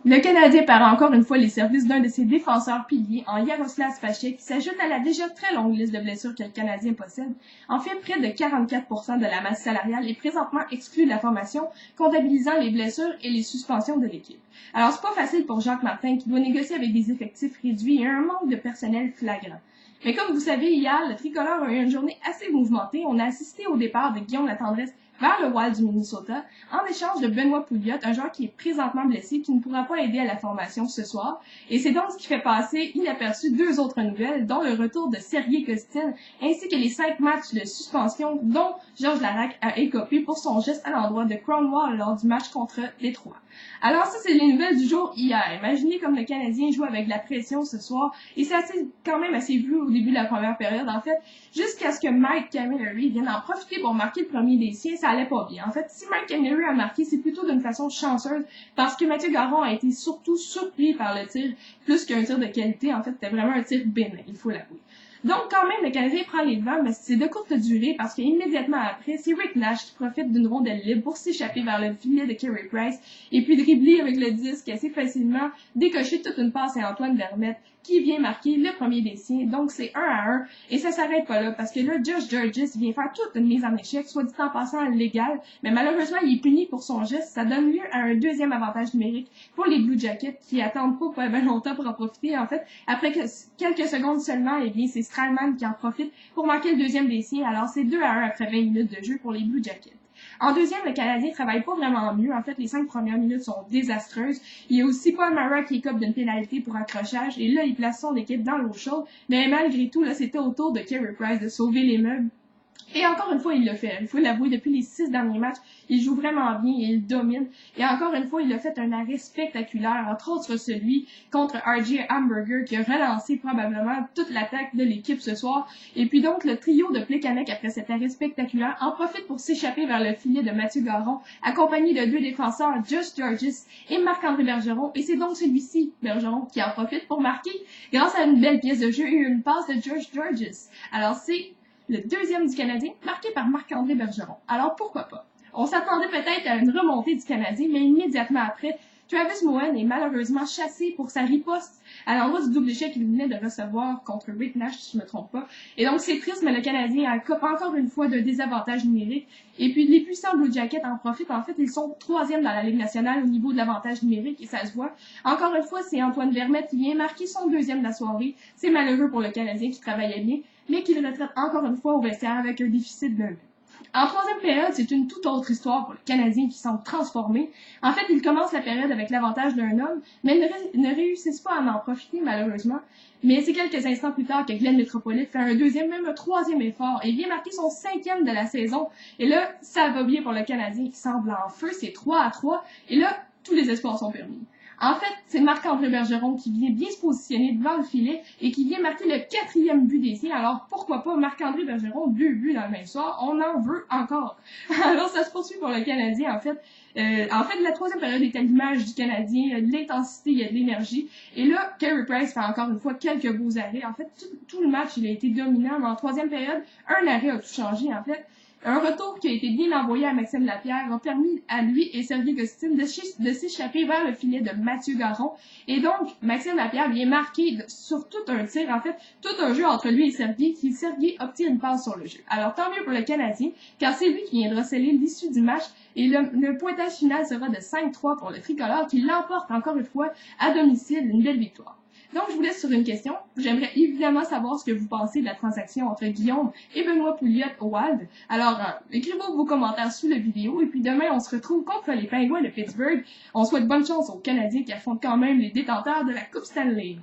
Le Canadien perd encore une fois les services d'un de ses défenseurs piliers en Jaroslav Spacek qui s'ajoute à la déjà très longue liste de blessures que le Canadien possède. En fait, près de 44% de la masse salariale est présentement exclue de la formation, comptabilisant les blessures et les suspensions de l'équipe. Alors, c'est pas facile pour Jacques Martin qui doit négocier avec des effectifs réduits et un manque de personnel flagrant. Mais comme vous savez, hier, le tricolore a eu une journée assez mouvementée. On a assisté au départ de Guillaume Latendresse vers le Wild du Minnesota, en échange de Benoît Pouliot, un joueur qui est présentement blessé, qui ne pourra pas aider à la formation ce soir. Et c'est donc ce qui fait passer inaperçu deux autres nouvelles, dont le retour de Sergei Kostin, ainsi que les 5 matchs de suspension dont Georges Laraque a écopé pour son geste à l'endroit de Cromwell lors du match contre Détroit. Alors ça, c'est les nouvelles du jour hier. Imaginez comme le Canadien joue avec la pression ce soir, et c'est quand même assez vu au début de la première période, en fait, jusqu'à ce que Mike Camilleri vienne en profiter pour marquer le premier des siens, ça allait pas bien. En fait, si Mike Camilleri a marqué, c'est plutôt d'une façon chanceuse, parce que Mathieu Garon a été surtout surpris par le tir, plus qu'un tir de qualité. En fait, c'était vraiment un tir bénin, il faut l'avouer. Donc, quand même, le Canadien prend les devants, mais c'est de courte durée parce qu'immédiatement après, c'est Rick Nash qui profite d'une rondelle libre pour s'échapper vers le filet de Carey Price et puis dribbler avec le disque assez facilement, décocher toute une passe à Antoine Vermette qui vient marquer le premier des siens. Donc, c'est 1-1 et ça s'arrête pas là parce que là, Josh Georges vient faire toute une mise en échec, soit dit en passant légale, mais malheureusement, il est puni pour son geste. Ça donne lieu à un deuxième avantage numérique pour les Blue Jackets qui attendent pas bien longtemps pour en profiter. En fait, après quelques secondes seulement, eh bien, c'est Stralman qui en profite pour marquer le deuxième des siens. Alors, c'est 2-1 après 20 minutes de jeu pour les Blue Jackets. En deuxième, le Canadien travaille pas vraiment mieux. En fait, les 5 premières minutes sont désastreuses. Il y a aussi Paul Mara qui écope d'une pénalité pour accrochage. Et là, il place son équipe dans l'eau chaude. Mais malgré tout, là, c'était au tour de Carey Price de sauver les meubles. Et encore une fois, il l'a fait. Il faut l'avouer, depuis les 6 derniers matchs, il joue vraiment bien et il domine. Et encore une fois, il a fait un arrêt spectaculaire, entre autres celui contre RJ Hamburger, qui a relancé probablement toute l'attaque de l'équipe ce soir. Et puis donc, le trio de Plekanec, après cet arrêt spectaculaire, en profite pour s'échapper vers le filet de Mathieu Garon, accompagné de 2 défenseurs, Josh Georges et Marc-André Bergeron. Et c'est donc celui-ci, Bergeron, qui en profite pour marquer grâce à une belle pièce de jeu et une passe de Josh Georges. Alors, c'est le deuxième du Canadien, marqué par Marc-André Bergeron. Alors pourquoi pas? On s'attendait peut-être à une remontée du Canadien, mais immédiatement après, Travis Moen est malheureusement chassé pour sa riposte à l'endroit du double échec qu'il venait de recevoir contre Rick Nash, si je me trompe pas. Et donc c'est triste, mais le Canadien accope encore une fois d'un désavantage numérique. Et puis les puissants Blue Jackets en profitent. En fait, ils sont 3e dans la Ligue nationale au niveau de l'avantage numérique et ça se voit. Encore une fois, c'est Antoine Vermette qui vient marquer son 2e de la soirée. C'est malheureux pour le Canadien qui travaillait bien, mais qui le retraite encore une fois au vestiaire avec un déficit d'un but. En 3e période, c'est une toute autre histoire pour le Canadien qui semble transformé. En fait, il commence la période avec l'avantage d'un homme, mais ne réussissent pas à en profiter malheureusement. Mais c'est quelques instants plus tard que Glenn Metropolite fait un deuxième, même un 3e effort et vient marquer son 5e de la saison. Et là, ça va bien pour le Canadien qui semble en feu, c'est 3-3. Et là, tous les espoirs sont permis. En fait, c'est Marc-André Bergeron qui vient bien se positionner devant le filet et qui vient marquer le 4e but des siens. Alors, pourquoi pas Marc-André Bergeron, 2 buts dans le même soir, on en veut encore. Alors, ça se poursuit pour le Canadien, en fait. La 3e période est à l'image du Canadien. Il y a de l'intensité, il y a de l'énergie. Et là, Carey Price fait encore une fois quelques beaux arrêts. En fait, tout le match, il a été dominant. Mais en 3e période, un arrêt a tout changé, en fait. Un retour qui a été bien envoyé à Maxime Lapierre a permis à lui et Sergei Kostin de s'échapper vers le filet de Mathieu Garon. Et donc, Maxime Lapierre vient marquer sur tout un tir, en fait, tout un jeu entre lui et Sergei, qui Sergei obtient une passe sur le jeu. Alors, tant mieux pour le Canadien, car c'est lui qui viendra sceller l'issue du match. Et le pointage final sera de 5-3 pour le tricolore, qui l'emporte encore une fois à domicile, une belle victoire. Donc, je vous laisse sur une question. J'aimerais évidemment savoir ce que vous pensez de la transaction entre Guillaume et Benoît Pouliot au Wild. Alors, écrivez vos commentaires sous la vidéo. Et puis demain, on se retrouve contre les Penguins de Pittsburgh. On souhaite bonne chance aux Canadiens qui affrontent quand même les détenteurs de la Coupe Stanley.